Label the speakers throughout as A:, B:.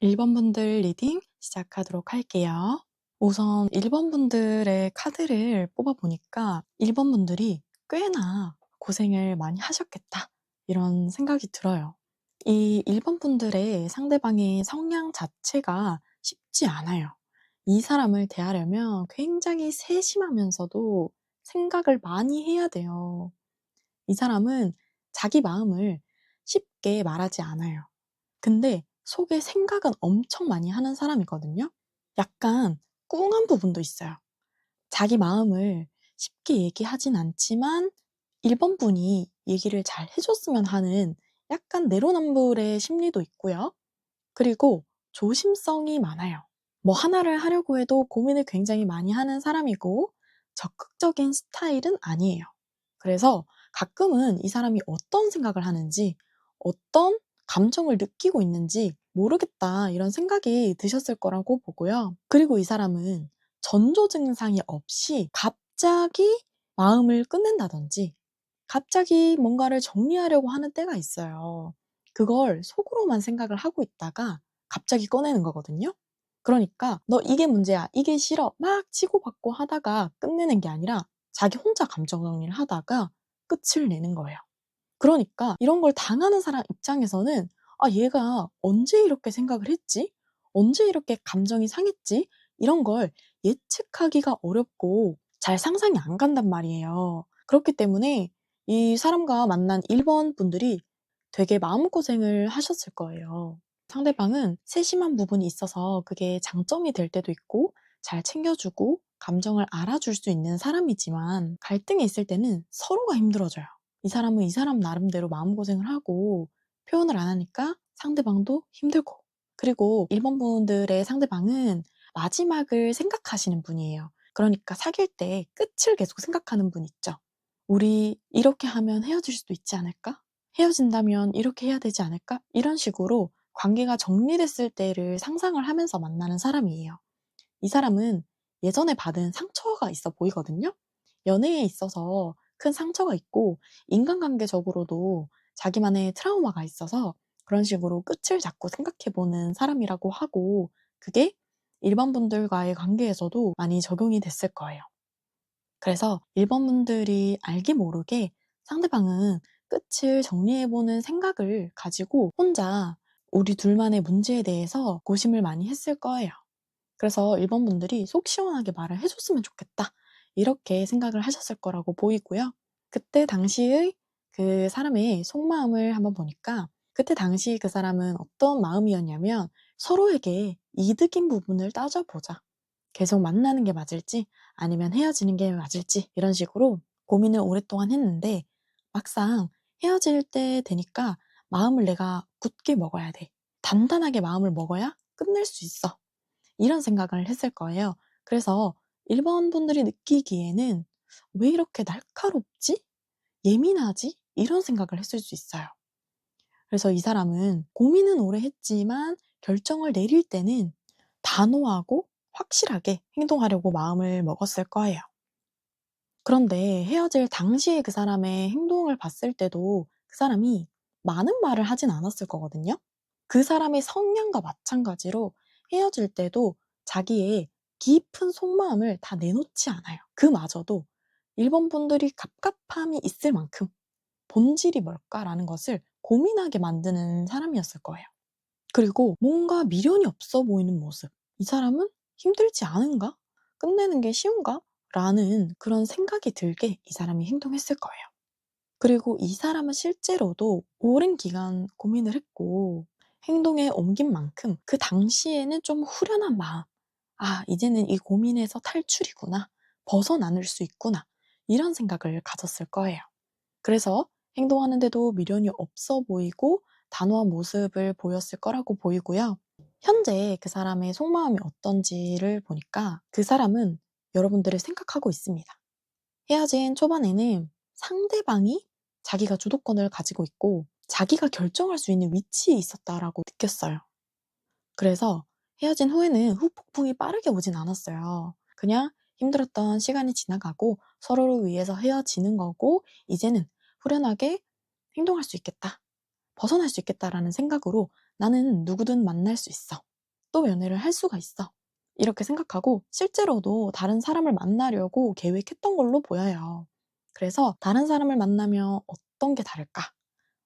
A: 1번 분들 리딩 시작하도록 할게요. 우선 1번 분들의 카드를 뽑아보니까 1번 분들이 꽤나 고생을 많이 하셨겠다 이런 생각이 들어요. 이 1번 분들의 상대방의 성향 자체가 쉽지 않아요. 이 사람을 대하려면 굉장히 세심하면서도 생각을 많이 해야 돼요. 이 사람은 자기 마음을 쉽게 말하지 않아요. 근데 속에 생각은 엄청 많이 하는 사람이거든요. 약간 꿍한 부분도 있어요. 자기 마음을 쉽게 얘기하진 않지만 1번 분이 얘기를 잘 해줬으면 하는 약간 내로남불의 심리도 있고요. 그리고 조심성이 많아요. 뭐 하나를 하려고 해도 고민을 굉장히 많이 하는 사람이고 적극적인 스타일은 아니에요. 그래서 가끔은 이 사람이 어떤 생각을 하는지, 어떤 감정을 느끼고 있는지 모르겠다 이런 생각이 드셨을 거라고 보고요. 그리고 이 사람은 전조 증상이 없이 갑자기 마음을 끊는다든지 갑자기 뭔가를 정리하려고 하는 때가 있어요. 그걸 속으로만 생각을 하고 있다가 갑자기 꺼내는 거거든요. 그러니까 너 이게 문제야, 이게 싫어 막 치고받고 하다가 끝내는 게 아니라 자기 혼자 감정 정리를 하다가 끝을 내는 거예요. 그러니까 이런 걸 당하는 사람 입장에서는 얘가 언제 이렇게 생각을 했지? 언제 이렇게 감정이 상했지? 이런 걸 예측하기가 어렵고 잘 상상이 안 간단 말이에요. 그렇기 때문에 이 사람과 만난 1번 분들이 되게 마음고생을 하셨을 거예요. 상대방은 세심한 부분이 있어서 그게 장점이 될 때도 있고 잘 챙겨주고 감정을 알아줄 수 있는 사람이지만 갈등이 있을 때는 서로가 힘들어져요. 이 사람은 이 사람 나름대로 마음고생을 하고 표현을 안 하니까 상대방도 힘들고, 그리고 1번 분들의 상대방은 마지막을 생각하시는 분이에요. 그러니까 사귈 때 끝을 계속 생각하는 분 있죠. 우리 이렇게 하면 헤어질 수도 있지 않을까? 헤어진다면 이렇게 해야 되지 않을까? 이런 식으로 관계가 정리됐을 때를 상상을 하면서 만나는 사람이에요. 이 사람은 예전에 받은 상처가 있어 보이거든요. 연애에 있어서 큰 상처가 있고 인간관계적으로도 자기만의 트라우마가 있어서 그런 식으로 끝을 자꾸 생각해보는 사람이라고 하고, 그게 일반 분들과의 관계에서도 많이 적용이 됐을 거예요. 그래서 1번 분들이 알게 모르게 상대방은 끝을 정리해보는 생각을 가지고 혼자 우리 둘만의 문제에 대해서 고심을 많이 했을 거예요. 그래서 1번 분들이 속 시원하게 말을 해줬으면 좋겠다 이렇게 생각을 하셨을 거라고 보이고요. 그때 당시의 그 사람의 속마음을 한번 보니까 그때 당시 그 사람은 어떤 마음이었냐면 서로에게 이득인 부분을 따져보자. 계속 만나는 게 맞을지 아니면 헤어지는 게 맞을지 이런 식으로 고민을 오랫동안 했는데 막상 헤어질 때 되니까 마음을 내가 굳게 먹어야 돼. 단단하게 마음을 먹어야 끝낼 수 있어. 이런 생각을 했을 거예요. 그래서 1번 분들이 느끼기에는 왜 이렇게 날카롭지? 예민하지? 이런 생각을 했을 수 있어요. 그래서 이 사람은 고민은 오래 했지만 결정을 내릴 때는 단호하고 확실하게 행동하려고 마음을 먹었을 거예요. 그런데 헤어질 당시에 그 사람의 행동을 봤을 때도 그 사람이 많은 말을 하진 않았을 거거든요. 그 사람의 성향과 마찬가지로 헤어질 때도 자기의 깊은 속마음을 다 내놓지 않아요. 그마저도 1번 분들이 갑갑함이 있을 만큼 본질이 뭘까라는 것을 고민하게 만드는 사람이었을 거예요. 그리고 뭔가 미련이 없어 보이는 모습. 이 사람은 힘들지 않은가? 끝내는 게 쉬운가? 라는 그런 생각이 들게 이 사람이 행동했을 거예요. 그리고 이 사람은 실제로도 오랜 기간 고민을 했고 행동에 옮긴 만큼 그 당시에는 좀 후련한 마음. 이제는 이 고민에서 탈출이구나. 벗어나는 수 있구나. 이런 생각을 가졌을 거예요. 그래서 행동하는데도 미련이 없어 보이고 단호한 모습을 보였을 거라고 보이고요. 현재 그 사람의 속마음이 어떤지를 보니까 그 사람은 여러분들을 생각하고 있습니다. 헤어진 초반에는 상대방이 자기가 주도권을 가지고 있고 자기가 결정할 수 있는 위치에 있었다라고 느꼈어요. 그래서 헤어진 후에는 후폭풍이 빠르게 오진 않았어요. 그냥 힘들었던 시간이 지나가고 서로를 위해서 헤어지는 거고 이제는 후련하게 행동할 수 있겠다. 벗어날 수 있겠다라는 생각으로 나는 누구든 만날 수 있어. 또 연애를 할 수가 있어. 이렇게 생각하고 실제로도 다른 사람을 만나려고 계획했던 걸로 보여요. 그래서 다른 사람을 만나면 어떤 게 다를까?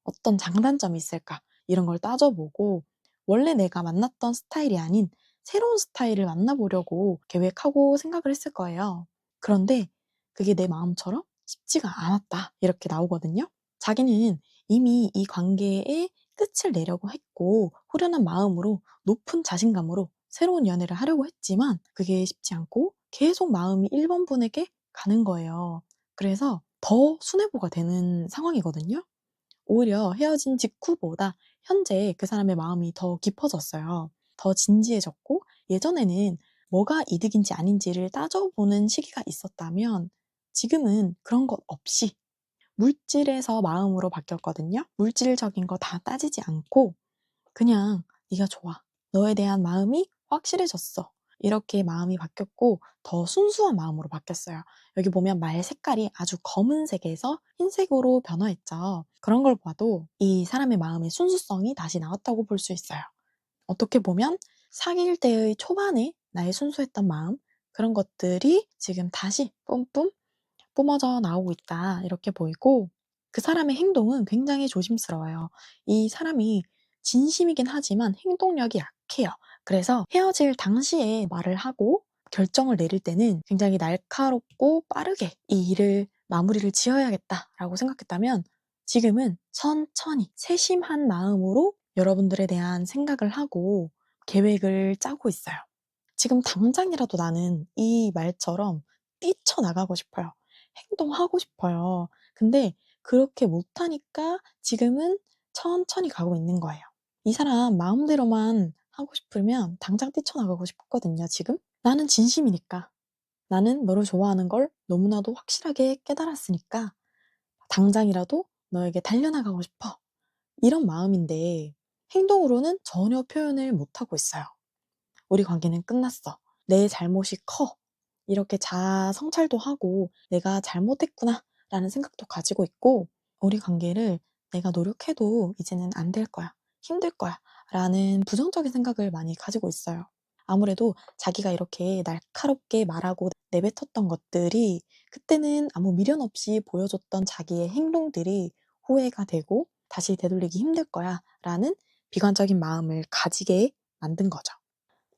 A: 어떤 장단점이 있을까? 이런 걸 따져보고 원래 내가 만났던 스타일이 아닌 새로운 스타일을 만나보려고 계획하고 생각을 했을 거예요. 그런데 그게 내 마음처럼 쉽지가 않았다. 이렇게 나오거든요. 자기는 이미 이 관계에 끝을 내려고 했고 후련한 마음으로 높은 자신감으로 새로운 연애를 하려고 했지만 그게 쉽지 않고 계속 마음이 1번 분에게 가는 거예요. 그래서 더 순애보가 되는 상황이거든요. 오히려 헤어진 직후보다 현재 그 사람의 마음이 더 깊어졌어요. 더 진지해졌고 예전에는 뭐가 이득인지 아닌지를 따져보는 시기가 있었다면 지금은 그런 것 없이 물질에서 마음으로 바뀌었거든요. 물질적인 거 다 따지지 않고 그냥 네가 좋아. 너에 대한 마음이 확실해졌어. 이렇게 마음이 바뀌었고 더 순수한 마음으로 바뀌었어요. 여기 보면 말 색깔이 아주 검은색에서 흰색으로 변화했죠. 그런 걸 봐도 이 사람의 마음의 순수성이 다시 나왔다고 볼 수 있어요. 어떻게 보면 사귈 때의 초반에 나의 순수했던 마음 그런 것들이 지금 다시 뿜뿜 뿜어져 나오고 있다 이렇게 보이고 그 사람의 행동은 굉장히 조심스러워요. 이 사람이 진심이긴 하지만 행동력이 약해요. 그래서 헤어질 당시에 말을 하고 결정을 내릴 때는 굉장히 날카롭고 빠르게 이 일을 마무리를 지어야겠다라고 생각했다면 지금은 천천히 세심한 마음으로 여러분들에 대한 생각을 하고 계획을 짜고 있어요. 지금 당장이라도 나는 이 말처럼 뛰쳐나가고 싶어요. 행동하고 싶어요. 근데 그렇게 못하니까 지금은 천천히 가고 있는 거예요. 이 사람 마음대로만 하고 싶으면 당장 뛰쳐나가고 싶거든요, 지금. 나는 진심이니까. 나는 너를 좋아하는 걸 너무나도 확실하게 깨달았으니까 당장이라도 너에게 달려나가고 싶어. 이런 마음인데 행동으로는 전혀 표현을 못하고 있어요. 우리 관계는 끝났어. 내 잘못이 커. 이렇게 자아 성찰도 하고 내가 잘못했구나 라는 생각도 가지고 있고 우리 관계를 내가 노력해도 이제는 안 될 거야. 힘들 거야. 라는 부정적인 생각을 많이 가지고 있어요. 아무래도 자기가 이렇게 날카롭게 말하고 내뱉었던 것들이 그때는 아무 미련 없이 보여줬던 자기의 행동들이 후회가 되고 다시 되돌리기 힘들 거야 라는 비관적인 마음을 가지게 만든 거죠.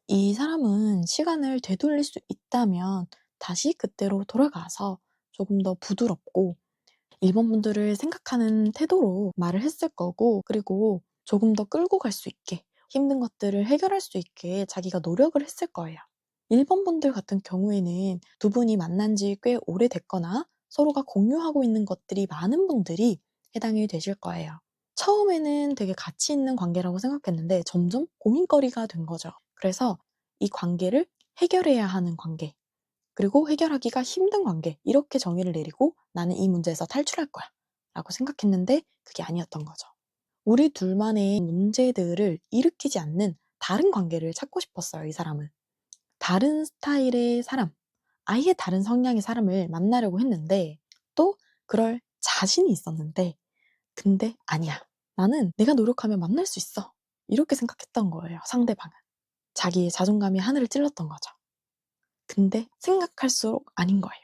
A: 이 사람은 시간을 되돌릴 수 있다면 다시 그때로 돌아가서 조금 더 부드럽고 일본 분들을 생각하는 태도로 말을 했을 거고 그리고 조금 더 끌고 갈 수 있게 힘든 것들을 해결할 수 있게 자기가 노력을 했을 거예요. 일본 분들 같은 경우에는 두 분이 만난 지 꽤 오래됐거나 서로가 공유하고 있는 것들이 많은 분들이 해당이 되실 거예요. 처음에는 되게 가치 있는 관계라고 생각했는데 점점 고민거리가 된 거죠. 그래서 이 관계를 해결해야 하는 관계, 그리고 해결하기가 힘든 관계, 이렇게 정의를 내리고 나는 이 문제에서 탈출할 거야 라고 생각했는데 그게 아니었던 거죠. 우리 둘만의 문제들을 일으키지 않는 다른 관계를 찾고 싶었어요, 이 사람은. 다른 스타일의 사람, 아예 다른 성향의 사람을 만나려고 했는데 또 그럴 자신이 있었는데 근데 아니야. 나는 내가 노력하면 만날 수 있어. 이렇게 생각했던 거예요, 상대방은. 자기의 자존감이 하늘을 찔렀던 거죠. 근데 생각할수록 아닌 거예요.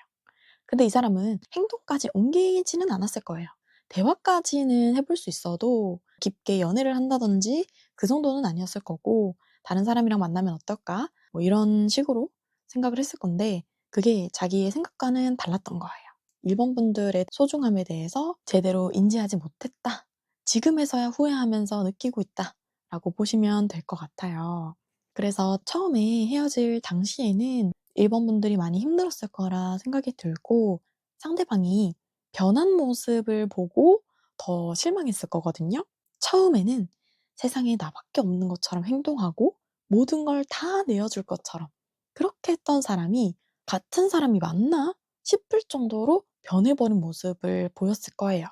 A: 근데 이 사람은 행동까지 옮기지는 않았을 거예요. 대화까지는 해볼 수 있어도 깊게 연애를 한다든지 그 정도는 아니었을 거고 다른 사람이랑 만나면 어떨까? 뭐 이런 식으로 생각을 했을 건데 그게 자기의 생각과는 달랐던 거예요. 일본 분들의 소중함에 대해서 제대로 인지하지 못했다. 지금에서야 후회하면서 느끼고 있다. 라고 보시면 될 것 같아요. 그래서 처음에 헤어질 당시에는 일본 분들이 많이 힘들었을 거라 생각이 들고 상대방이 변한 모습을 보고 더 실망했을 거거든요. 처음에는 세상에 나밖에 없는 것처럼 행동하고 모든 걸 다 내어줄 것처럼 그렇게 했던 사람이 같은 사람이 맞나 싶을 정도로 변해버린 모습을 보였을 거예요.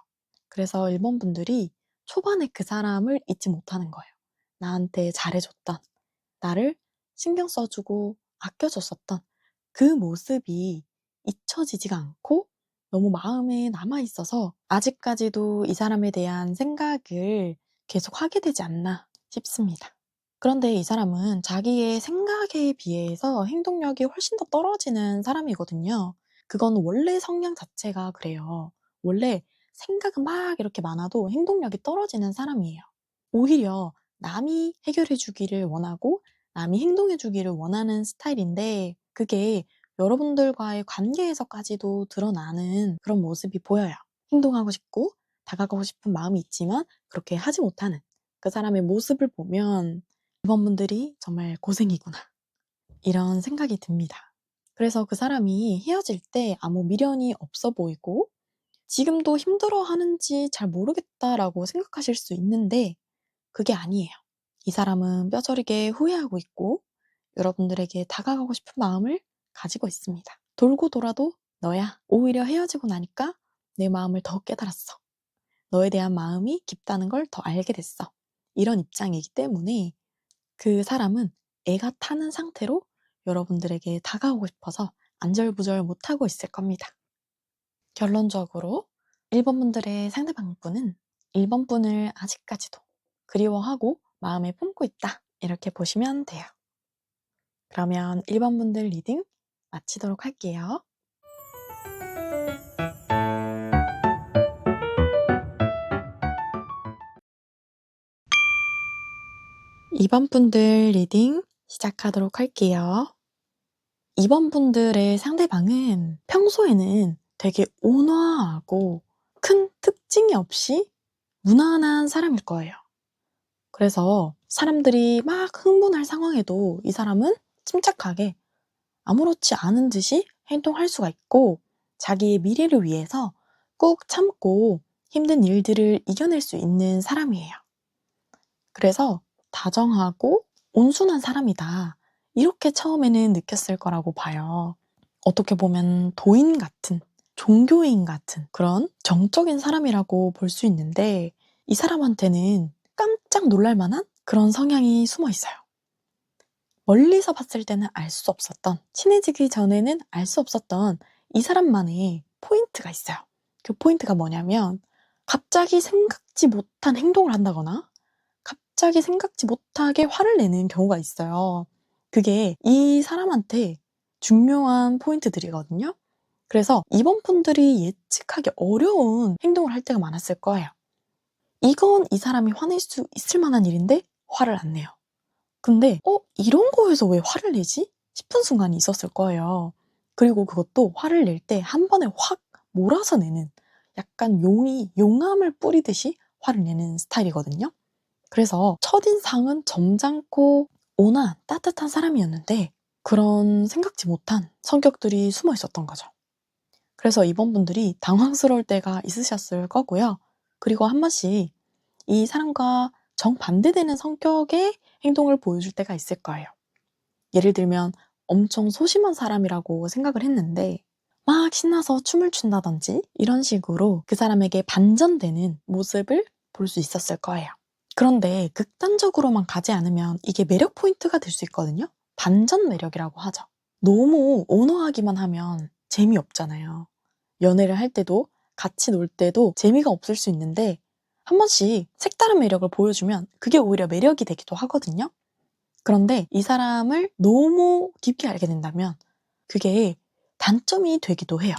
A: 그래서 일본 분들이 초반에 그 사람을 잊지 못하는 거예요. 나한테 잘해줬던, 나를 신경 써주고 아껴줬었던 그 모습이 잊혀지지가 않고 너무 마음에 남아있어서 아직까지도 이 사람에 대한 생각을 계속 하게 되지 않나 싶습니다. 그런데 이 사람은 자기의 생각에 비해서 행동력이 훨씬 더 떨어지는 사람이거든요. 그건 원래 성향 자체가 그래요. 원래 생각은 막 이렇게 많아도 행동력이 떨어지는 사람이에요. 오히려 남이 해결해 주기를 원하고 남이 행동해 주기를 원하는 스타일인데 그게 여러분들과의 관계에서까지도 드러나는 그런 모습이 보여요. 행동하고 싶고 다가가고 싶은 마음이 있지만 그렇게 하지 못하는 그 사람의 모습을 보면 이번 분들이 정말 고생이구나 이런 생각이 듭니다. 그래서 그 사람이 헤어질 때 아무 미련이 없어 보이고 지금도 힘들어하는지 잘 모르겠다라고 생각하실 수 있는데 그게 아니에요. 이 사람은 뼈저리게 후회하고 있고 여러분들에게 다가가고 싶은 마음을 가지고 있습니다. 돌고 돌아도 너야. 오히려 헤어지고 나니까 내 마음을 더 깨달았어. 너에 대한 마음이 깊다는 걸 더 알게 됐어. 이런 입장이기 때문에 그 사람은 애가 타는 상태로 여러분들에게 다가오고 싶어서 안절부절 못하고 있을 겁니다. 결론적으로 1번 분들의 상대방분은 1번 분을 아직까지도 그리워하고 마음에 품고 있다. 이렇게 보시면 돼요. 그러면 1번 분들 리딩 마치도록 할게요. 2번 분들 리딩 시작하도록 할게요. 2번 분들의 상대방은 평소에는 되게 온화하고 큰 특징이 없이 무난한 사람일 거예요. 그래서 사람들이 막 흥분할 상황에도 이 사람은 침착하게 아무렇지 않은 듯이 행동할 수가 있고 자기의 미래를 위해서 꾹 참고 힘든 일들을 이겨낼 수 있는 사람이에요. 그래서 다정하고 온순한 사람이다. 이렇게 처음에는 느꼈을 거라고 봐요. 어떻게 보면 도인 같은, 종교인 같은 그런 정적인 사람이라고 볼 수 있는데 이 사람한테는 깜짝 놀랄 만한 그런 성향이 숨어 있어요. 멀리서 봤을 때는 알 수 없었던, 친해지기 전에는 알 수 없었던 이 사람만의 포인트가 있어요. 그 포인트가 뭐냐면 갑자기 생각지 못한 행동을 한다거나 갑자기 생각지 못하게 화를 내는 경우가 있어요. 그게 이 사람한테 중요한 포인트들이거든요. 그래서 이번 분들이 예측하기 어려운 행동을 할 때가 많았을 거예요. 이건 이 사람이 화낼 수 있을 만한 일인데 화를 안 내요. 근데 이런 거에서 왜 화를 내지? 싶은 순간이 있었을 거예요. 그리고 그것도 화를 낼 때 한 번에 확 몰아서 내는 약간 용이 용암을 뿌리듯이 화를 내는 스타일이거든요. 그래서 첫인상은 점잖고 온화한 따뜻한 사람이었는데 그런 생각지 못한 성격들이 숨어 있었던 거죠. 그래서 이번 분들이 당황스러울 때가 있으셨을 거고요. 그리고 한 번씩 이 사람과 정반대되는 성격의 행동을 보여줄 때가 있을 거예요. 예를 들면 엄청 소심한 사람이라고 생각을 했는데 막 신나서 춤을 춘다든지 이런 식으로 그 사람에게 반전되는 모습을 볼 수 있었을 거예요. 그런데 극단적으로만 가지 않으면 이게 매력 포인트가 될 수 있거든요. 반전 매력이라고 하죠. 너무 온화하기만 하면 재미없잖아요. 연애를 할 때도 같이 놀 때도 재미가 없을 수 있는데 한 번씩 색다른 매력을 보여주면 그게 오히려 매력이 되기도 하거든요. 그런데 이 사람을 너무 깊게 알게 된다면 그게 단점이 되기도 해요.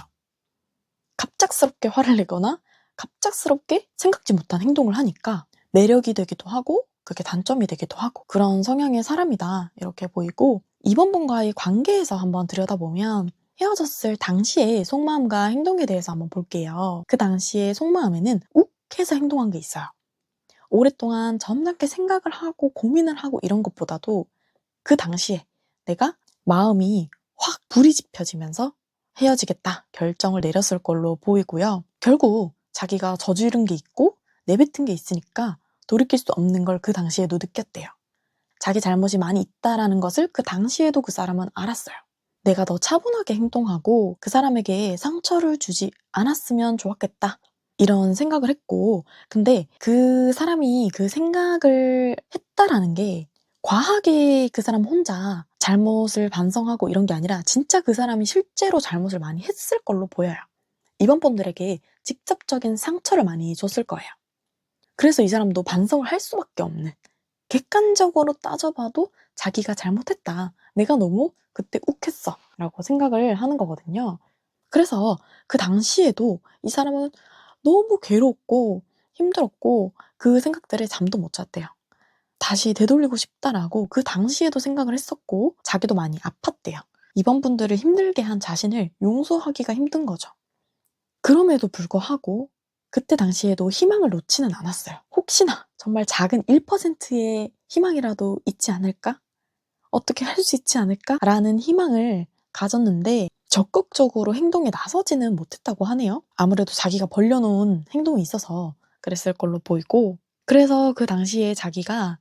A: 갑작스럽게 화를 내거나 갑작스럽게 생각지 못한 행동을 하니까 매력이 되기도 하고 그게 단점이 되기도 하고 그런 성향의 사람이다 이렇게 보이고 이번 분과의 관계에서 한번 들여다보면 헤어졌을 당시의 속마음과 행동에 대해서 한번 볼게요. 그 당시의 속마음에는 욱해서 행동한 게 있어요. 오랫동안 점잖게 생각을 하고 고민을 하고 이런 것보다도 그 당시에 내가 마음이 확 불이 지펴지면서 헤어지겠다 결정을 내렸을 걸로 보이고요. 결국 자기가 저지른 게 있고 내뱉은 게 있으니까 돌이킬 수 없는 걸 그 당시에도 느꼈대요. 자기 잘못이 많이 있다라는 것을 그 당시에도 그 사람은 알았어요. 내가 더 차분하게 행동하고 그 사람에게 상처를 주지 않았으면 좋았겠다. 이런 생각을 했고, 근데 그 사람이 그 생각을 했다라는 게 과하게 그 사람 혼자 잘못을 반성하고 이런 게 아니라 진짜 그 사람이 실제로 잘못을 많이 했을 걸로 보여요. 이번 분들에게 직접적인 상처를 많이 줬을 거예요. 그래서 이 사람도 반성을 할 수밖에 없는 객관적으로 따져봐도 자기가 잘못했다. 내가 너무 그때 욱했어. 라고 생각을 하는 거거든요. 그래서 그 당시에도 이 사람은 너무 괴롭고 힘들었고 그 생각들에 잠도 못 잤대요. 다시 되돌리고 싶다라고 그 당시에도 생각을 했었고 자기도 많이 아팠대요. 이번 분들을 힘들게 한 자신을 용서하기가 힘든 거죠. 그럼에도 불구하고 그때 당시에도 희망을 놓지는 않았어요. 혹시나 정말 작은 1%의 희망이라도 있지 않을까? 어떻게 할 수 있지 않을까? 라는 희망을 가졌는데 적극적으로 행동에 나서지는 못했다고 하네요. 아무래도 자기가 벌려놓은 행동이 있어서 그랬을 걸로 보이고, 그래서 그 당시에 자기가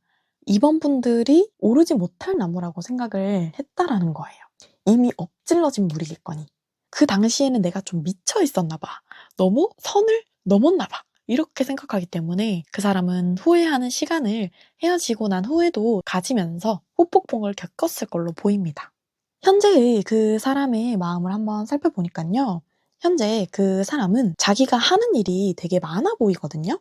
A: 이번 분들이 오르지 못할 나무라고 생각을 했다라는 거예요. 이미 엎질러진 물이겠거니. 그 당시에는 내가 좀 미쳐 있었나 봐. 너무 선을 넘었나 봐. 이렇게 생각하기 때문에 그 사람은 후회하는 시간을 헤어지고 난 후에도 가지면서 후폭풍을 겪었을 걸로 보입니다. 현재의 그 사람의 마음을 한번 살펴보니까요. 현재 그 사람은 자기가 하는 일이 되게 많아 보이거든요.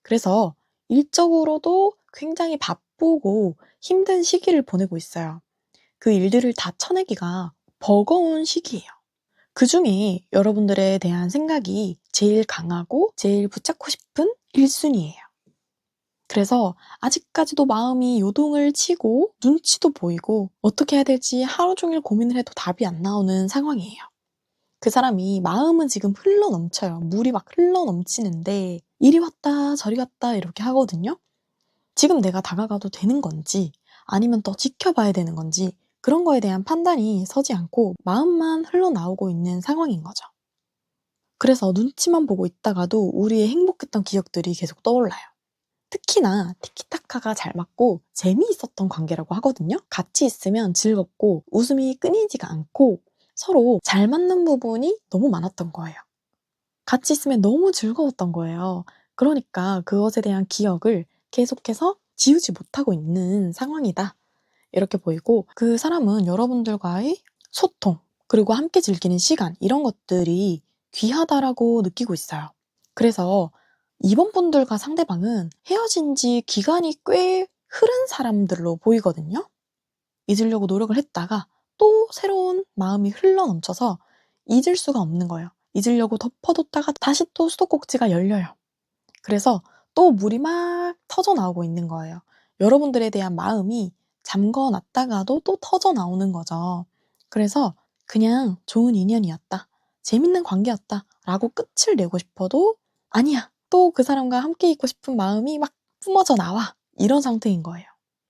A: 그래서 일적으로도 굉장히 바쁘고 힘든 시기를 보내고 있어요. 그 일들을 다 쳐내기가 버거운 시기예요. 그 중에 여러분들에 대한 생각이 제일 강하고 제일 붙잡고 싶은 1순위예요. 그래서 아직까지도 마음이 요동을 치고 눈치도 보이고 어떻게 해야 될지 하루 종일 고민을 해도 답이 안 나오는 상황이에요. 그 사람이 마음은 지금 흘러 넘쳐요. 물이 막 흘러 넘치는데 이리 왔다 저리 갔다 이렇게 하거든요. 지금 내가 다가가도 되는 건지 아니면 더 지켜봐야 되는 건지 그런 거에 대한 판단이 서지 않고 마음만 흘러나오고 있는 상황인 거죠. 그래서 눈치만 보고 있다가도 우리의 행복했던 기억들이 계속 떠올라요. 특히나 티키타카가 잘 맞고 재미있었던 관계라고 하거든요. 같이 있으면 즐겁고 웃음이 끊이지가 않고 서로 잘 맞는 부분이 너무 많았던 거예요. 같이 있으면 너무 즐거웠던 거예요. 그러니까 그것에 대한 기억을 계속해서 지우지 못하고 있는 상황이다. 이렇게 보이고 그 사람은 여러분들과의 소통 그리고 함께 즐기는 시간 이런 것들이 귀하다라고 느끼고 있어요. 그래서 이번 분들과 상대방은 헤어진 지 기간이 꽤 흐른 사람들로 보이거든요. 잊으려고 노력을 했다가 또 새로운 마음이 흘러넘쳐서 잊을 수가 없는 거예요. 잊으려고 덮어뒀다가 다시 또 수도꼭지가 열려요. 그래서 또 물이 막 터져 나오고 있는 거예요. 여러분들에 대한 마음이 잠궈놨다가도 또 터져 나오는 거죠. 그래서 그냥 좋은 인연이었다. 재밌는 관계였다. 라고 끝을 내고 싶어도 아니야. 또 그 사람과 함께 있고 싶은 마음이 막 뿜어져 나와. 이런 상태인 거예요.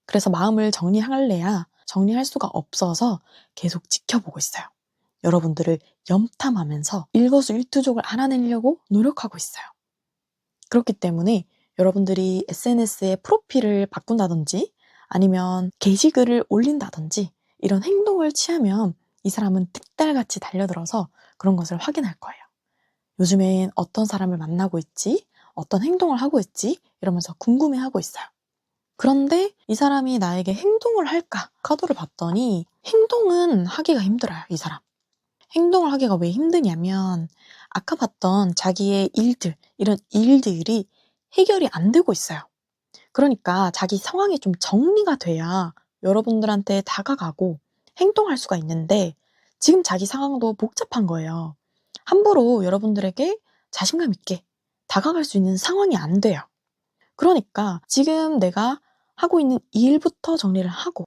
A: 그래서 마음을 정리할래야 정리할 수가 없어서 계속 지켜보고 있어요. 여러분들을 염탐하면서 일거수일투족을 알아내려고 노력하고 있어요. 그렇기 때문에 여러분들이 SNS에 프로필을 바꾼다든지 아니면 게시글을 올린다든지 이런 행동을 취하면 이 사람은 득달같이 달려들어서 그런 것을 확인할 거예요. 요즘엔 어떤 사람을 만나고 있지? 어떤 행동을 하고 있지? 이러면서 궁금해하고 있어요. 그런데 이 사람이 나에게 행동을 할까? 카드를 봤더니 행동은 하기가 힘들어요, 이 사람. 행동을 하기가 왜 힘드냐면 아까 봤던 자기의 일들, 이런 일들이 해결이 안 되고 있어요. 그러니까 자기 상황이 좀 정리가 돼야 여러분들한테 다가가고 행동할 수가 있는데 지금 자기 상황도 복잡한 거예요. 함부로 여러분들에게 자신감 있게 다가갈 수 있는 상황이 안 돼요. 그러니까 지금 내가 하고 있는 일부터 정리를 하고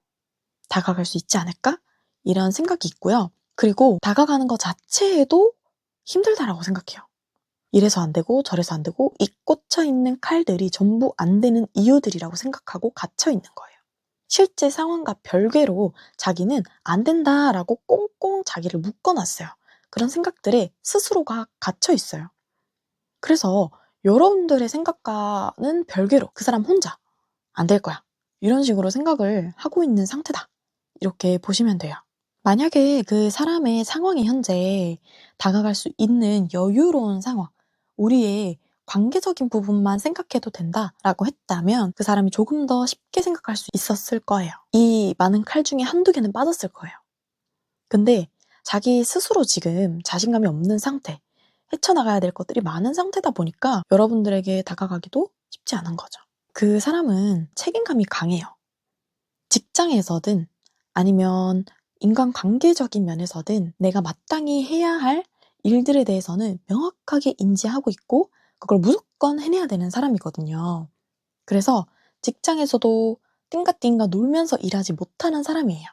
A: 다가갈 수 있지 않을까? 이런 생각이 있고요. 그리고 다가가는 것 자체에도 힘들다라고 생각해요. 이래서 안 되고 저래서 안 되고 이 꽂혀 있는 칼들이 전부 안 되는 이유들이라고 생각하고 갇혀 있는 거예요. 실제 상황과 별개로 자기는 안 된다라고 꽁꽁 자기를 묶어놨어요. 그런 생각들에 스스로가 갇혀 있어요. 그래서 여러분들의 생각과는 별개로 그 사람 혼자 안 될 거야. 이런 식으로 생각을 하고 있는 상태다. 이렇게 보시면 돼요. 만약에 그 사람의 상황이 현재 다가갈 수 있는 여유로운 상황, 우리의 관계적인 부분만 생각해도 된다라고 했다면 그 사람이 조금 더 쉽게 생각할 수 있었을 거예요. 이 많은 칼 중에 한두 개는 빠졌을 거예요. 근데 자기 스스로 지금 자신감이 없는 상태, 헤쳐나가야 될 것들이 많은 상태다 보니까 여러분들에게 다가가기도 쉽지 않은 거죠. 그 사람은 책임감이 강해요. 직장에서든 아니면 인간관계적인 면에서든 내가 마땅히 해야 할 일들에 대해서는 명확하게 인지하고 있고 그걸 무조건 해내야 되는 사람이거든요. 그래서 직장에서도 띵가띵가 놀면서 일하지 못하는 사람이에요.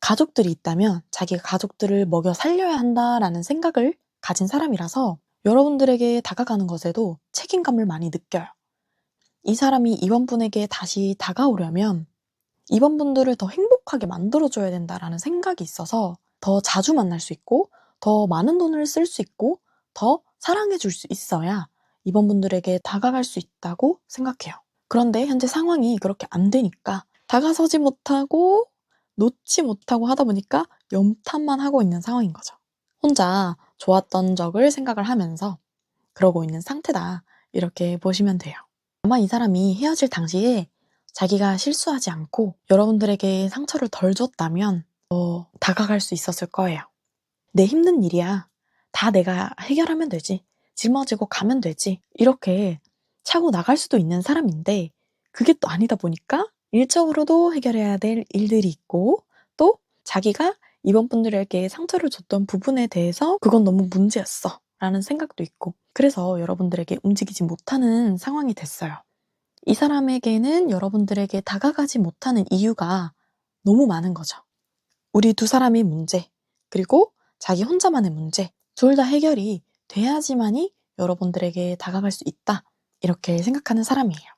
A: 가족들이 있다면 자기가 가족들을 먹여 살려야 한다라는 생각을 가진 사람이라서 여러분들에게 다가가는 것에도 책임감을 많이 느껴요. 이 사람이 이번 분에게 다시 다가오려면 이번 분들을 더 행복하게 만들어줘야 된다라는 생각이 있어서 더 자주 만날 수 있고 더 많은 돈을 쓸 수 있고 더 사랑해줄 수 있어야 이번 분들에게 다가갈 수 있다고 생각해요. 그런데 현재 상황이 그렇게 안 되니까 다가서지 못하고 놓지 못하고 하다 보니까 염탐만 하고 있는 상황인 거죠. 혼자 좋았던 적을 생각을 하면서 그러고 있는 상태다. 이렇게 보시면 돼요. 아마 이 사람이 헤어질 당시에 자기가 실수하지 않고 여러분들에게 상처를 덜 줬다면 더 다가갈 수 있었을 거예요. 내 힘든 일이야. 다 내가 해결하면 되지. 짊어지고 가면 되지. 이렇게 차고 나갈 수도 있는 사람인데 그게 또 아니다 보니까 일적으로도 해결해야 될 일들이 있고 또 자기가 이번 분들에게 상처를 줬던 부분에 대해서 그건 너무 문제였어 라는 생각도 있고 그래서 여러분들에게 움직이지 못하는 상황이 됐어요. 이 사람에게는 여러분들에게 다가가지 못하는 이유가 너무 많은 거죠. 우리 두 사람의 문제, 그리고 자기 혼자만의 문제, 둘 다 해결이 돼야지만이 여러분들에게 다가갈 수 있다. 이렇게 생각하는 사람이에요.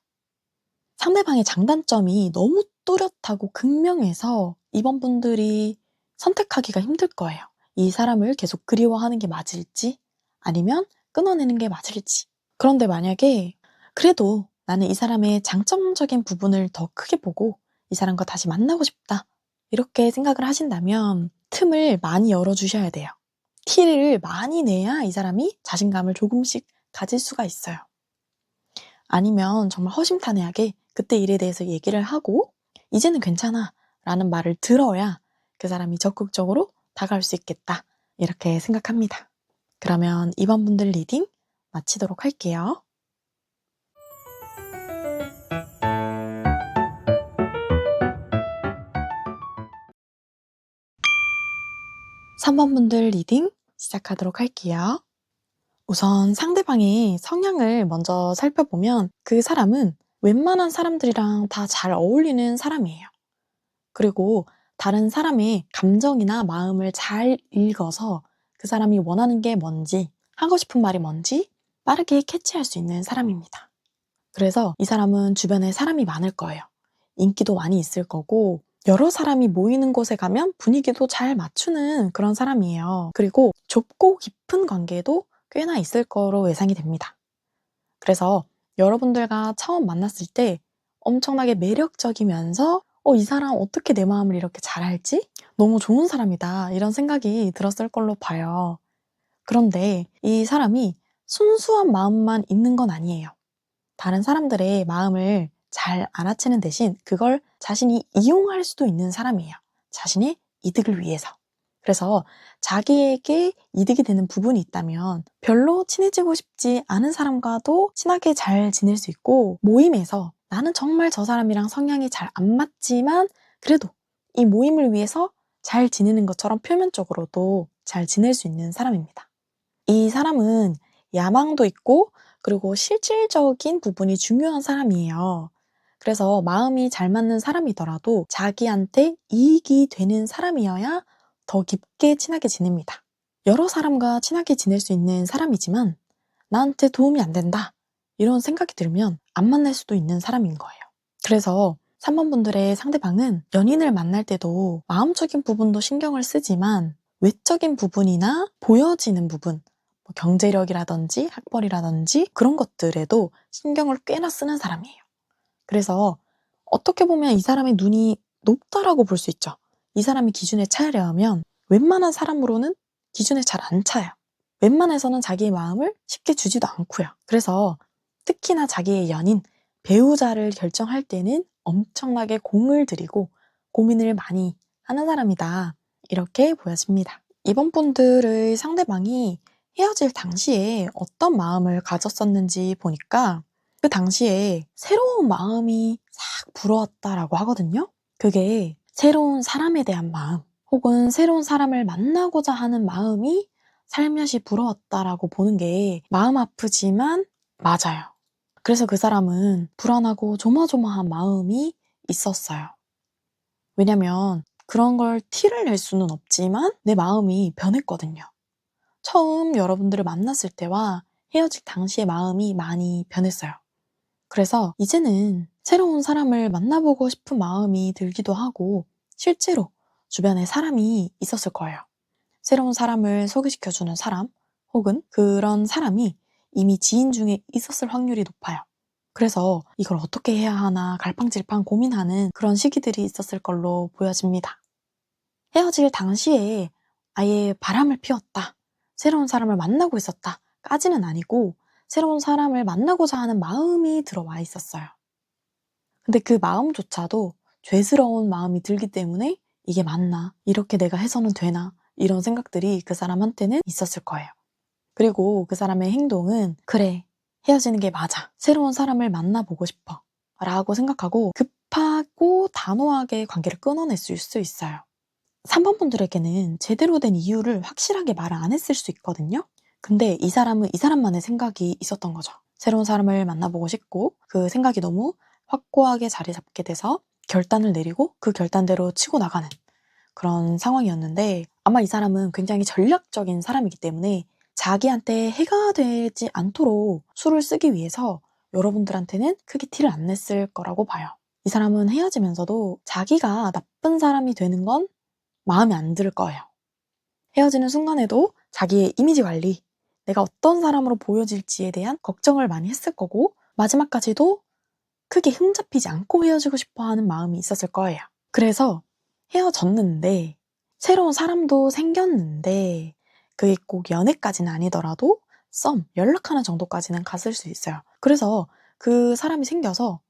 A: 상대방의 장단점이 너무 뚜렷하고 극명해서 이번 분들이 선택하기가 힘들 거예요. 이 사람을 계속 그리워하는 게 맞을지 아니면 끊어내는 게 맞을지. 그런데 만약에 그래도 나는 이 사람의 장점적인 부분을 더 크게 보고 이 사람과 다시 만나고 싶다. 이렇게 생각을 하신다면 틈을 많이 열어주셔야 돼요. 티를 많이 내야 이 사람이 자신감을 조금씩 가질 수가 있어요. 아니면 정말 허심탄회하게 그때 일에 대해서 얘기를 하고 이제는 괜찮아 라는 말을 들어야 그 사람이 적극적으로 다가올 수 있겠다 이렇게 생각합니다. 그러면 이번 분들 리딩 마치도록 할게요. 3번 분들 리딩 시작하도록 할게요. 우선 상대방의 성향을 먼저 살펴보면 그 사람은 웬만한 사람들이랑 다 잘 어울리는 사람이에요. 그리고 다른 사람의 감정이나 마음을 잘 읽어서 그 사람이 원하는 게 뭔지, 하고 싶은 말이 뭔지 빠르게 캐치할 수 있는 사람입니다. 그래서 이 사람은 주변에 사람이 많을 거예요. 인기도 많이 있을 거고 여러 사람이 모이는 곳에 가면 분위기도 잘 맞추는 그런 사람이에요. 그리고 좁고 깊은 관계도 꽤나 있을 거로 예상이 됩니다. 그래서 여러분들과 처음 만났을 때 엄청나게 매력적이면서 이 사람 어떻게 내 마음을 이렇게 잘 알지? 너무 좋은 사람이다. 이런 생각이 들었을 걸로 봐요. 그런데 이 사람이 순수한 마음만 있는 건 아니에요. 다른 사람들의 마음을 잘 알아채는 대신 그걸 자신이 이용할 수도 있는 사람이에요. 자신의 이득을 위해서. 그래서 자기에게 이득이 되는 부분이 있다면 별로 친해지고 싶지 않은 사람과도 친하게 잘 지낼 수 있고 모임에서 나는 정말 저 사람이랑 성향이 잘 안 맞지만 그래도 이 모임을 위해서 잘 지내는 것처럼 표면적으로도 잘 지낼 수 있는 사람입니다. 이 사람은 야망도 있고 그리고 실질적인 부분이 중요한 사람이에요. 그래서 마음이 잘 맞는 사람이더라도 자기한테 이익이 되는 사람이어야 더 깊게 친하게 지냅니다. 여러 사람과 친하게 지낼 수 있는 사람이지만 나한테 도움이 안 된다. 이런 생각이 들면 안 만날 수도 있는 사람인 거예요. 그래서 3번 분들의 상대방은 연인을 만날 때도 마음적인 부분도 신경을 쓰지만 외적인 부분이나 보여지는 부분, 경제력이라든지 학벌이라든지 그런 것들에도 신경을 꽤나 쓰는 사람이에요. 그래서 어떻게 보면 이 사람의 눈이 높다라고 볼 수 있죠. 이 사람이 기준에 차려면 웬만한 사람으로는 기준에 잘 안 차요. 웬만해서는 자기의 마음을 쉽게 주지도 않고요. 그래서 특히나 자기의 연인, 배우자를 결정할 때는 엄청나게 공을 들이고 고민을 많이 하는 사람이다. 이렇게 보여집니다. 이번 분들의 상대방이 헤어질 당시에 어떤 마음을 가졌었는지 보니까 그 당시에 새로운 마음이 싹 불어왔다라고 하거든요. 그게 새로운 사람에 대한 마음, 혹은 새로운 사람을 만나고자 하는 마음이 살며시 부러웠다라고 보는 게 마음 아프지만 맞아요. 그래서 그 사람은 불안하고 조마조마한 마음이 있었어요. 왜냐면 그런 걸 티를 낼 수는 없지만 내 마음이 변했거든요. 처음 여러분들을 만났을 때와 헤어질 당시의 마음이 많이 변했어요. 그래서 이제는 새로운 사람을 만나보고 싶은 마음이 들기도 하고 실제로 주변에 사람이 있었을 거예요. 새로운 사람을 소개시켜주는 사람 혹은 그런 사람이 이미 지인 중에 있었을 확률이 높아요. 그래서 이걸 어떻게 해야 하나 갈팡질팡 고민하는 그런 시기들이 있었을 걸로 보여집니다. 헤어질 당시에 아예 바람을 피웠다, 새로운 사람을 만나고 있었다 까지는 아니고 새로운 사람을 만나고자 하는 마음이 들어와 있었어요. 근데 그 마음조차도 죄스러운 마음이 들기 때문에 이게 맞나? 이렇게 내가 해서는 되나? 이런 생각들이 그 사람한테는 있었을 거예요. 그리고 그 사람의 행동은 그래, 헤어지는 게 맞아. 새로운 사람을 만나보고 싶어. 라고 생각하고 급하고 단호하게 관계를 끊어낼 수 있어요. 3번 분들에게는 제대로 된 이유를 확실하게 말을 안 했을 수 있거든요. 근데 이 사람은 이 사람만의 생각이 있었던 거죠. 새로운 사람을 만나보고 싶고 그 생각이 너무 확고하게 자리 잡게 돼서 결단을 내리고 그 결단대로 치고 나가는 그런 상황이었는데 아마 이 사람은 굉장히 전략적인 사람이기 때문에 자기한테 해가 되지 않도록 수를 쓰기 위해서 여러분들한테는 크게 티를 안 냈을 거라고 봐요. 이 사람은 헤어지면서도 자기가 나쁜 사람이 되는 건 마음에 안 들 거예요. 헤어지는 순간에도 자기의 이미지 관리, 내가 어떤 사람으로 보여질지에 대한 걱정을 많이 했을 거고 마지막까지도 크게 흠잡히지 않고 헤어지고 싶어 하는 마음이 있었을 거예요. 그래서 헤어졌는데 새로운 사람도 생겼는데 그게 꼭 연애까지는 아니더라도 연락하는 정도까지는 갔을 수 있어요. 그래서 그 사람이 생겨서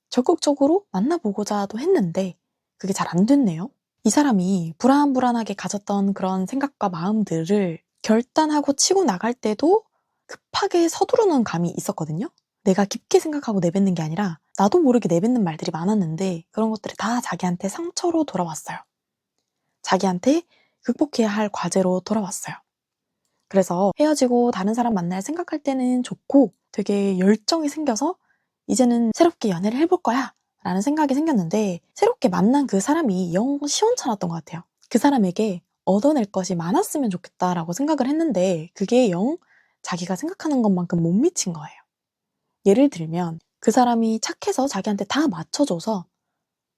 A: 적극적으로 만나보고자도 했는데 그게 잘 안 됐네요. 이 사람이 불안불안하게 가졌던 그런 생각과 마음들을 결단하고 치고 나갈 때도 급하게 서두르는 감이 있었거든요. 내가 깊게 생각하고 내뱉는 게 아니라 나도 모르게 내뱉는 말들이 많았는데 그런 것들이 다 자기한테 상처로 돌아왔어요. 자기한테 극복해야 할 과제로 돌아왔어요. 그래서 헤어지고 다른 사람 만날 생각할 때는 좋고 되게 열정이 생겨서 이제는 새롭게 연애를 해볼 거야 라는 생각이 생겼는데 새롭게 만난 그 사람이 영 시원찮았던 것 같아요. 그 사람에게 얻어낼 것이 많았으면 좋겠다라고 생각을 했는데 그게 영 자기가 생각하는 것만큼 못 미친 거예요. 예를 들면 그 사람이 착해서 자기한테 다 맞춰줘서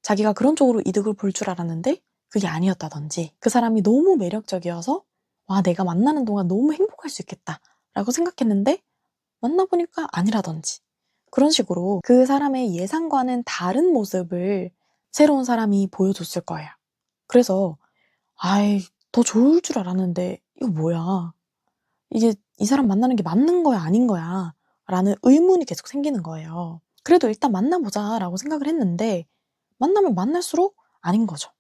A: 자기가 그런 쪽으로 이득을 볼 줄 알았는데 그게 아니었다든지 그 사람이 너무 매력적이어서 와, 내가 만나는 동안 너무 행복할 수 있겠다 라고 생각했는데 만나보니까 아니라든지 그런 식으로 그 사람의 예상과는 다른 모습을 새로운 사람이 보여줬을 거예요. 그래서 아이, 더 좋을 줄 알았는데 이거 뭐야, 이게 이 사람 만나는 게 맞는 거야 아닌 거야 라는 의문이 계속 생기는 거예요. 그래도 일단 만나보자 라고 생각을 했는데 만나면 만날수록 아닌 거죠.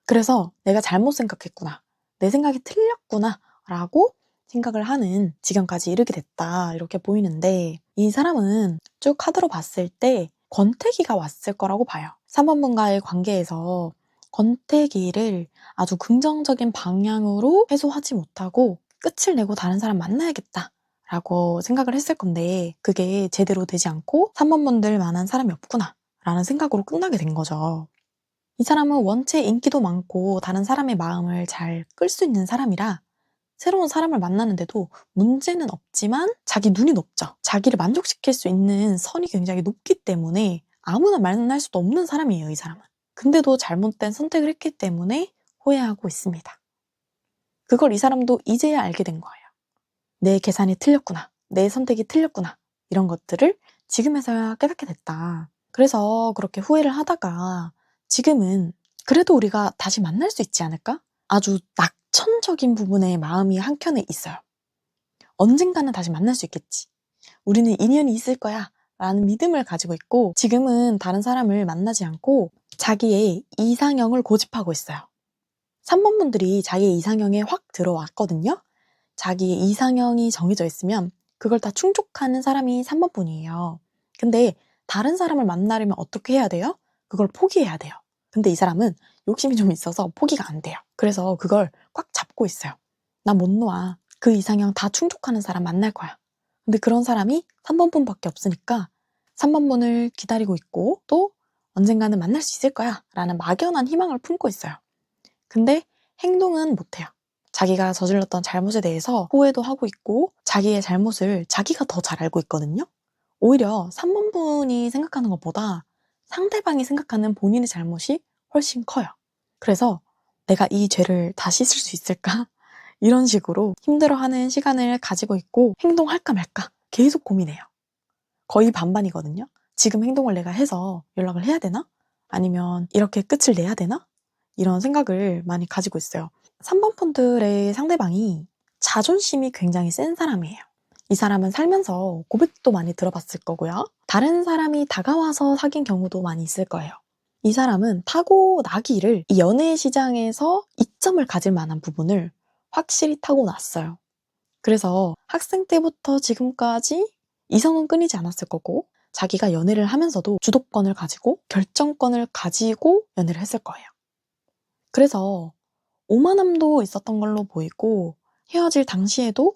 A: 그래서 내가 잘못 생각했구나, 내 생각이 틀렸구나 라고 생각을 하는 지경까지 이르게 됐다 이렇게 보이는데 이 사람은 쭉 카드로 봤을 때 권태기가 왔을 거라고 봐요. 3번분과의 관계에서 권태기를 아주 긍정적인 방향으로 해소하지 못하고 끝을 내고 다른 사람 만나야겠다 라고 생각을 했을 건데 그게 제대로 되지 않고 3번분들 만한 사람이 없구나 라는 생각으로 끝나게 된 거죠. 이 사람은 원체 인기도 많고 다른 사람의 마음을 잘 끌 수 있는 사람이라 새로운 사람을 만나는데도 문제는 없지만 자기 눈이 높죠. 자기를 만족시킬 수 있는 선이 굉장히 높기 때문에 아무나 만날 수도 없는 사람이에요, 이 사람은. 근데도 잘못된 선택을 했기 때문에 후회하고 있습니다. 그걸 이 사람도 이제야 알게 된 거예요. 내 계산이 틀렸구나, 내 선택이 틀렸구나, 이런 것들을 지금에서야 깨닫게 됐다. 그래서 그렇게 후회를 하다가 지금은 그래도 우리가 다시 만날 수 있지 않을까? 아주 낙천적인 부분에 마음이 한켠에 있어요. 언젠가는 다시 만날 수 있겠지. 우리는 인연이 있을 거야 라는 믿음을 가지고 있고 지금은 다른 사람을 만나지 않고 자기의 이상형을 고집하고 있어요. 3번 분들이 자기의 이상형에 확 들어왔거든요. 자기의 이상형이 정해져 있으면 그걸 다 충족하는 사람이 3번 분이에요. 근데 다른 사람을 만나려면 어떻게 해야 돼요? 그걸 포기해야 돼요. 근데 이 사람은 욕심이 좀 있어서 포기가 안 돼요. 그래서 그걸 꽉 잡고 있어요. 나 못 놓아. 그 이상형 다 충족하는 사람 만날 거야. 근데 그런 사람이 3번 분밖에 없으니까 3번 분을 기다리고 있고 또 언젠가는 만날 수 있을 거야 라는 막연한 희망을 품고 있어요. 근데 행동은 못해요. 자기가 저질렀던 잘못에 대해서 후회도 하고 있고 자기의 잘못을 자기가 더 잘 알고 있거든요. 오히려 3번 분이 생각하는 것보다 상대방이 생각하는 본인의 잘못이 훨씬 커요. 그래서 내가 이 죄를 다 씻을 수 있을까? 이런 식으로 힘들어하는 시간을 가지고 있고 행동할까 말까 계속 고민해요. 거의 반반이거든요. 지금 행동을 내가 해서 연락을 해야 되나? 아니면 이렇게 끝을 내야 되나? 이런 생각을 많이 가지고 있어요. 3번 분들의 상대방이 자존심이 굉장히 센 사람이에요. 이 사람은 살면서 고백도 많이 들어봤을 거고요. 다른 사람이 다가와서 사귄 경우도 많이 있을 거예요. 이 사람은 타고나기를 이 연애 시장에서 이점을 가질 만한 부분을 확실히 타고났어요. 그래서 학생 때부터 지금까지 이성은 끊이지 않았을 거고 자기가 연애를 하면서도 주도권을 가지고 결정권을 가지고 연애를 했을 거예요. 그래서 오만함도 있었던 걸로 보이고 헤어질 당시에도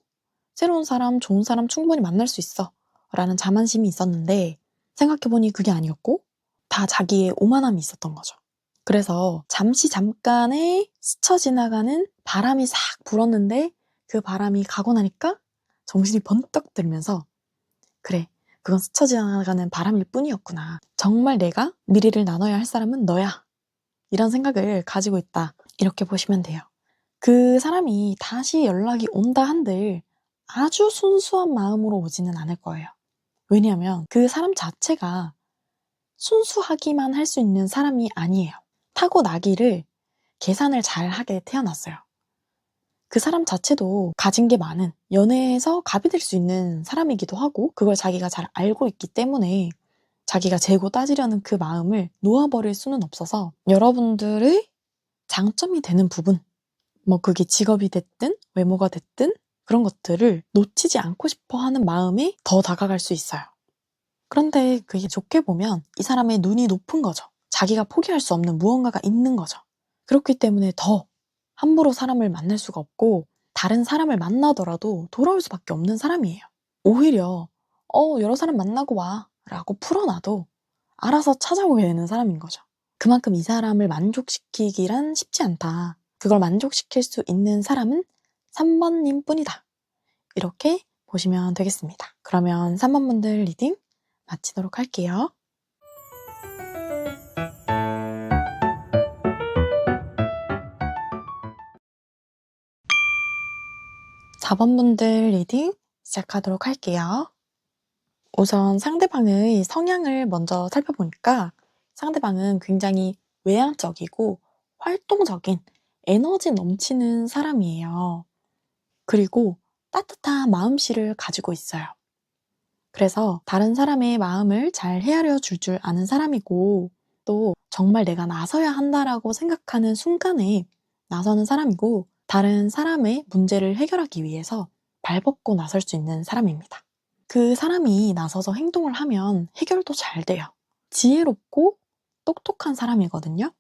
A: 새로운 사람, 좋은 사람 충분히 만날 수 있어 라는 자만심이 있었는데 생각해보니 그게 아니었고 다 자기의 오만함이 있었던 거죠. 그래서 잠깐의 스쳐 지나가는 바람이 싹 불었는데 그 바람이 가고 나니까 정신이 번떡 들면서 그래, 그건 스쳐 지나가는 바람일 뿐이었구나. 정말 내가 미래를 나눠야 할 사람은 너야. 이런 생각을 가지고 있다. 이렇게 보시면 돼요. 그 사람이 다시 연락이 온다 한들 아주 순수한 마음으로 오지는 않을 거예요. 왜냐하면 그 사람 자체가 순수하기만 할 수 있는 사람이 아니에요. 타고나기를 계산을 잘 하게 태어났어요. 그 사람 자체도 가진 게 많은 연애에서 갑이 될 수 있는 사람이기도 하고 그걸 자기가 잘 알고 있기 때문에 자기가 재고 따지려는 그 마음을 놓아버릴 수는 없어서 여러분들의 장점이 되는 부분 뭐 그게 직업이 됐든 외모가 됐든 그런 것들을 놓치지 않고 싶어 하는 마음에 더 다가갈 수 있어요. 그런데 그게 좋게 보면 이 사람의 눈이 높은 거죠. 자기가 포기할 수 없는 무언가가 있는 거죠. 그렇기 때문에 더 함부로 사람을 만날 수가 없고 다른 사람을 만나더라도 돌아올 수밖에 없는 사람이에요. 오히려 여러 사람 만나고 와 라고 풀어놔도 알아서 찾아오게 되는 사람인 거죠. 그만큼 이 사람을 만족시키기란 쉽지 않다. 그걸 만족시킬 수 있는 사람은 3번님 뿐이다. 이렇게 보시면 되겠습니다. 그러면 3번 분들 리딩 마치도록 할게요. 4번 분들 리딩 시작하도록 할게요. 우선 상대방의 성향을 먼저 살펴보니까 상대방은 굉장히 외향적이고 활동적인 에너지 넘치는 사람이에요. 그리고 따뜻한 마음씨를 가지고 있어요. 그래서 다른 사람의 마음을 잘 헤아려 줄 아는 사람이고 또 정말 내가 나서야 한다라고 생각하는 순간에 나서는 사람이고 다른 사람의 문제를 해결하기 위해서 발벗고 나설 수 있는 사람입니다. 그 사람이 나서서 행동을 하면 해결도 잘 돼요. 지혜롭고 똑똑한 사람이거든요.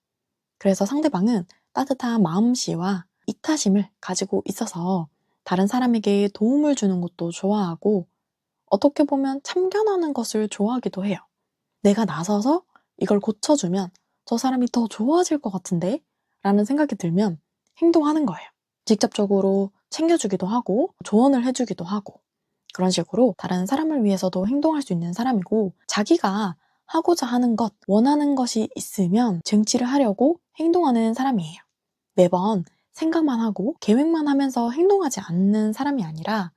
A: 그래서 상대방은 따뜻한 마음씨와 이타심을 가지고 있어서 다른 사람에게 도움을 주는 것도 좋아하고 어떻게 보면 참견하는 것을 좋아하기도 해요. 내가 나서서 이걸 고쳐주면 저 사람이 더 좋아질 것 같은데? 라는 생각이 들면 행동하는 거예요. 직접적으로 챙겨주기도 하고 조언을 해주기도 하고 그런 식으로 다른 사람을 위해서도 행동할 수 있는 사람이고 자기가 하고자 하는 것, 원하는 것이 있으면 쟁취를 하려고 행동하는 사람이에요. 매번 생각만 하고 계획만 하면서 행동하지 않는 사람이 아니라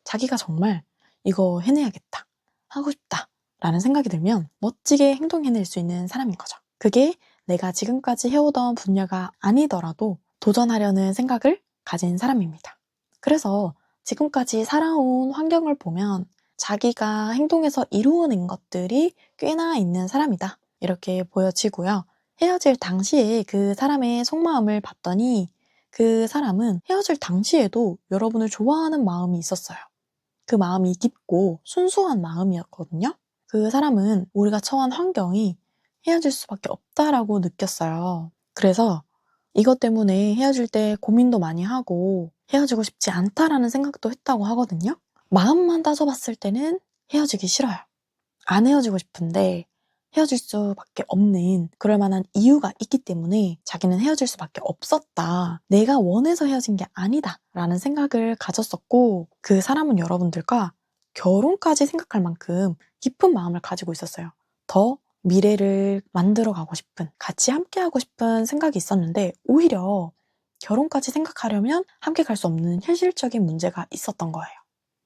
A: 자기가 정말 이거 해내야겠다, 하고 싶다 라는 생각이 들면 멋지게 행동해낼 수 있는 사람인 거죠. 그게 내가 지금까지 해오던 분야가 아니더라도 도전하려는 생각을 가진 사람입니다. 그래서 지금까지 살아온 환경을 보면 자기가 행동해서 이루어낸 것들이 꽤나 있는 사람이다. 이렇게 보여지고요. 헤어질 당시에 그 사람의 속마음을 봤더니 그 사람은 헤어질 당시에도 여러분을 좋아하는 마음이 있었어요. 그 마음이 깊고 순수한 마음이었거든요. 그 사람은 우리가 처한 환경이 헤어질 수밖에 없다라고 느꼈어요. 그래서 이것 때문에 헤어질 때 고민도 많이 하고 헤어지고 싶지 않다라는 생각도 했다고 하거든요. 마음만 따져봤을 때는 헤어지기 싫어요. 안 헤어지고 싶은데 헤어질 수밖에 없는 그럴 만한 이유가 있기 때문에 자기는 헤어질 수밖에 없었다. 내가 원해서 헤어진 게 아니다. 라는 생각을 가졌었고 그 사람은 여러분들과 결혼까지 생각할 만큼 깊은 마음을 가지고 있었어요. 더 미래를 만들어가고 싶은, 같이 함께하고 싶은 생각이 있었는데 오히려 결혼까지 생각하려면 함께 갈 수 없는 현실적인 문제가 있었던 거예요.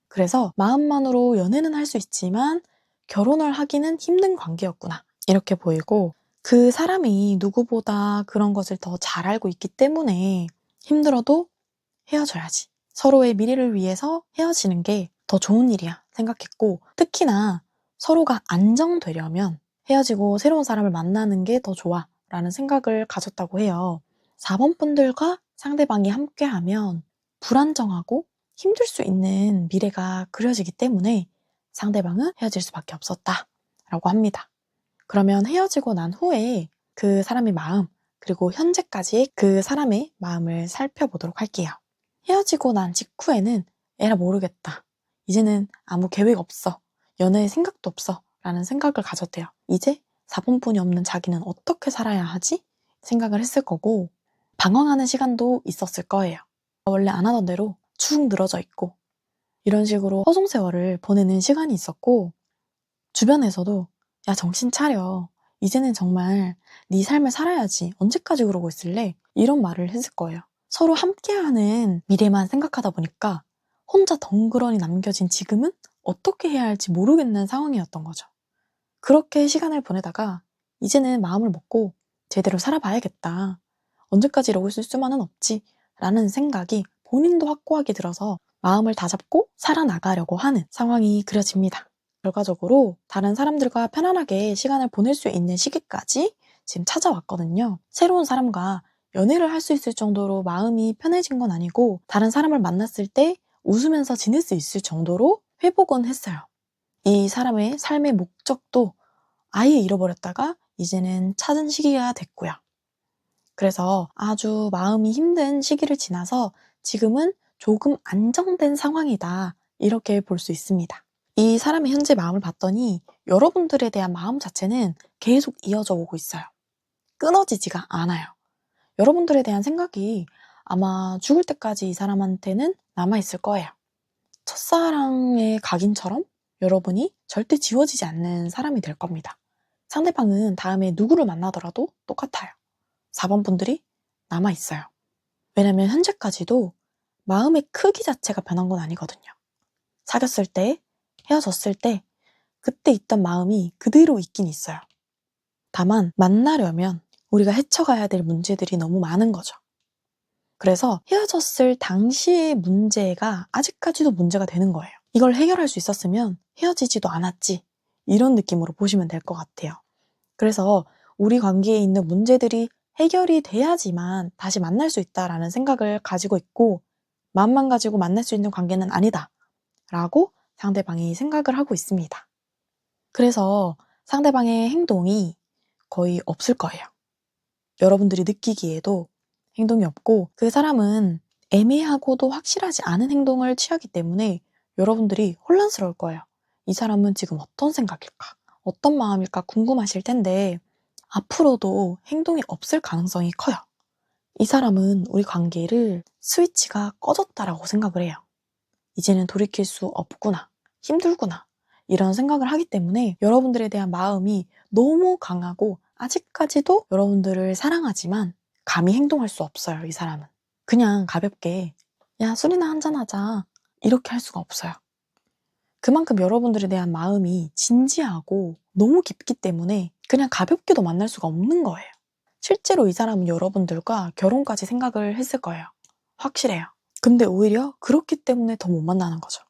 A: 그래서 마음만으로 연애는 할 수 있지만 결혼을 하기는 힘든 관계였구나. 이렇게 보이고 그 사람이 누구보다 그런 것을 더 잘 알고 있기 때문에 힘들어도 헤어져야지. 서로의 미래를 위해서 헤어지는 게 더 좋은 일이야 생각했고 특히나 서로가 안정되려면 헤어지고 새로운 사람을 만나는 게 더 좋아 라는 생각을 가졌다고 해요. 4번 분들과 상대방이 함께하면 불안정하고 힘들 수 있는 미래가 그려지기 때문에 상대방은 헤어질 수밖에 없었다 라고 합니다. 그러면 헤어지고 난 후에 그 사람의 마음 그리고 현재까지의 그 사람의 마음을 살펴보도록 할게요. 헤어지고 난 직후에는 에라 모르겠다. 이제는 아무 계획 없어. 연애의 생각도 없어. 라는 생각을 가졌대요. 이제 4번뿐이 없는 자기는 어떻게 살아야 하지? 생각을 했을 거고 방황하는 시간도 있었을 거예요. 원래 안 하던 대로 축 늘어져 있고 이런 식으로 허송세월을 보내는 시간이 있었고 주변에서도 야 정신 차려. 이제는 정말 네 삶을 살아야지. 언제까지 그러고 있을래? 이런 말을 했을 거예요. 서로 함께하는 미래만 생각하다 보니까 혼자 덩그러니 남겨진 지금은 어떻게 해야 할지 모르겠는 상황이었던 거죠. 그렇게 시간을 보내다가 이제는 마음을 먹고 제대로 살아봐야겠다. 언제까지 이러고 있을 수만은 없지. 라는 생각이 본인도 확고하게 들어서 마음을 다잡고 살아나가려고 하는 상황이 그려집니다. 결과적으로 다른 사람들과 편안하게 시간을 보낼 수 있는 시기까지 지금 찾아왔거든요. 새로운 사람과 연애를 할 수 있을 정도로 마음이 편해진 건 아니고 다른 사람을 만났을 때 웃으면서 지낼 수 있을 정도로 회복은 했어요. 이 사람의 삶의 목적도 아예 잃어버렸다가 이제는 찾은 시기가 됐고요. 그래서 아주 마음이 힘든 시기를 지나서 지금은 조금 안정된 상황이다. 이렇게 볼 수 있습니다. 이 사람의 현재 마음을 봤더니 여러분들에 대한 마음 자체는 계속 이어져 오고 있어요. 끊어지지가 않아요. 여러분들에 대한 생각이 아마 죽을 때까지 이 사람한테는 남아있을 거예요. 첫사랑의 각인처럼 여러분이 절대 지워지지 않는 사람이 될 겁니다. 상대방은 다음에 누구를 만나더라도 똑같아요. 4번 분들이 남아있어요. 왜냐면 현재까지도 마음의 크기 자체가 변한 건 아니거든요. 사귀었을 때, 헤어졌을 때, 그때 있던 마음이 그대로 있긴 있어요. 다만 만나려면 우리가 헤쳐가야 될 문제들이 너무 많은 거죠. 그래서 헤어졌을 당시의 문제가 아직까지도 문제가 되는 거예요. 이걸 해결할 수 있었으면 헤어지지도 않았지. 이런 느낌으로 보시면 될 것 같아요. 그래서 우리 관계에 있는 문제들이 해결이 돼야지만 다시 만날 수 있다라는 생각을 가지고 있고 마음만 가지고 만날 수 있는 관계는 아니다 라고 상대방이 생각을 하고 있습니다. 그래서 상대방의 행동이 거의 없을 거예요. 여러분들이 느끼기에도 행동이 없고 그 사람은 애매하고도 확실하지 않은 행동을 취하기 때문에 여러분들이 혼란스러울 거예요. 이 사람은 지금 어떤 생각일까? 어떤 마음일까 궁금하실 텐데 앞으로도 행동이 없을 가능성이 커요. 이 사람은 우리 관계를 스위치가 꺼졌다라고 생각을 해요. 이제는 돌이킬 수 없구나, 힘들구나 이런 생각을 하기 때문에 여러분들에 대한 마음이 너무 강하고 아직까지도 여러분들을 사랑하지만 감히 행동할 수 없어요. 이 사람은 그냥 가볍게 야 술이나 한잔하자 이렇게 할 수가 없어요. 그만큼 여러분들에 대한 마음이 진지하고 너무 깊기 때문에 그냥 가볍게도 만날 수가 없는 거예요. 실제로 이 사람은 여러분들과 결혼까지 생각을 했을 거예요. 확실해요. 근데 오히려 그렇기 때문에 더 못 만나는 거죠.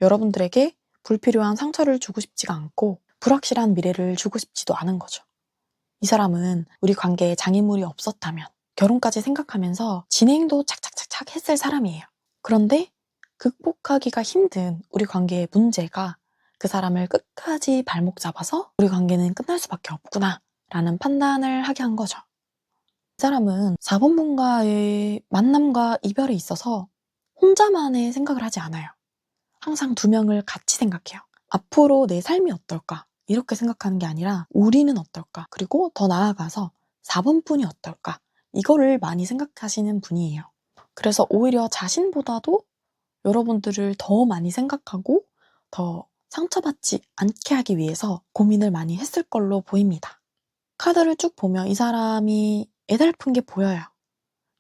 A: 여러분들에게 불필요한 상처를 주고 싶지가 않고 불확실한 미래를 주고 싶지도 않은 거죠. 이 사람은 우리 관계에 장애물이 없었다면 결혼까지 생각하면서 진행도 착착착착 했을 사람이에요. 그런데 극복하기가 힘든 우리 관계의 문제가 그 사람을 끝까지 발목 잡아서 우리 관계는 끝날 수밖에 없구나 라는 판단을 하게 한 거죠. 이 사람은 4번분과의 만남과 이별에 있어서 혼자만의 생각을 하지 않아요. 항상 두 명을 같이 생각해요. 앞으로 내 삶이 어떨까? 이렇게 생각하는 게 아니라 우리는 어떨까? 그리고 더 나아가서 4번분이 어떨까? 이거를 많이 생각하시는 분이에요. 그래서 오히려 자신보다도 여러분들을 더 많이 생각하고 더 상처받지 않게 하기 위해서 고민을 많이 했을 걸로 보입니다. 카드를 쭉 보면 이 사람이 애달픈 게 보여요.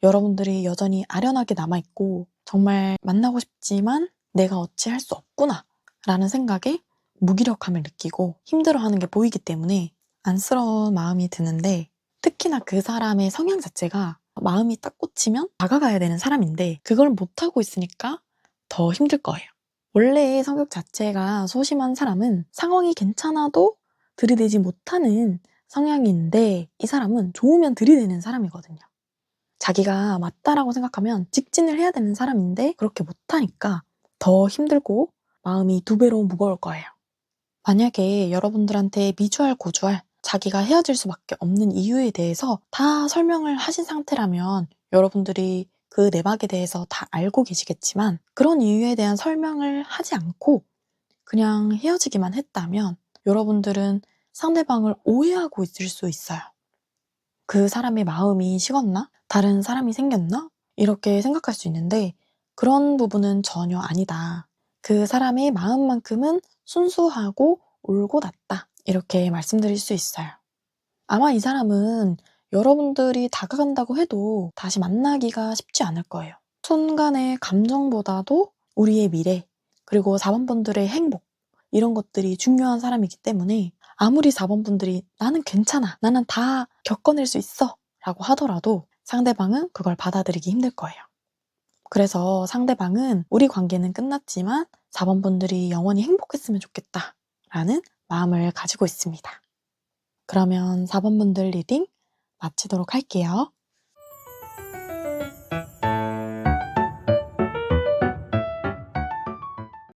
A: 여러분들이 여전히 아련하게 남아있고 정말 만나고 싶지만 내가 어찌할 수 없구나 라는 생각에 무기력함을 느끼고 힘들어하는 게 보이기 때문에 안쓰러운 마음이 드는데, 특히나 그 사람의 성향 자체가 마음이 딱 꽂히면 다가가야 되는 사람인데 그걸 못하고 있으니까 더 힘들 거예요. 원래 성격 자체가 소심한 사람은 상황이 괜찮아도 들이대지 못하는 성향인데 이 사람은 좋으면 들이대는 사람이거든요. 자기가 맞다라고 생각하면 직진을 해야 되는 사람인데 그렇게 못하니까 더 힘들고 마음이 2배로 무거울 거예요. 만약에 여러분들한테 미주알 고주알 자기가 헤어질 수밖에 없는 이유에 대해서 다 설명을 하신 상태라면 여러분들이 그 내막에 대해서 다 알고 계시겠지만, 그런 이유에 대한 설명을 하지 않고 그냥 헤어지기만 했다면 여러분들은 상대방을 오해하고 있을 수 있어요. 그 사람의 마음이 식었나? 다른 사람이 생겼나? 이렇게 생각할 수 있는데 그런 부분은 전혀 아니다. 그 사람의 마음만큼은 순수하고 올고 낫다. 이렇게 말씀드릴 수 있어요. 아마 이 사람은 여러분들이 다가간다고 해도 다시 만나기가 쉽지 않을 거예요. 순간의 감정보다도 우리의 미래, 그리고 4번분들의 행복, 이런 것들이 중요한 사람이기 때문에 아무리 4번분들이 나는 괜찮아, 나는 다 겪어낼 수 있어 라고 하더라도 상대방은 그걸 받아들이기 힘들 거예요. 그래서 상대방은 우리 관계는 끝났지만 4번분들이 영원히 행복했으면 좋겠다 라는 마음을 가지고 있습니다. 그러면 4번분들 리딩 마치도록 할게요.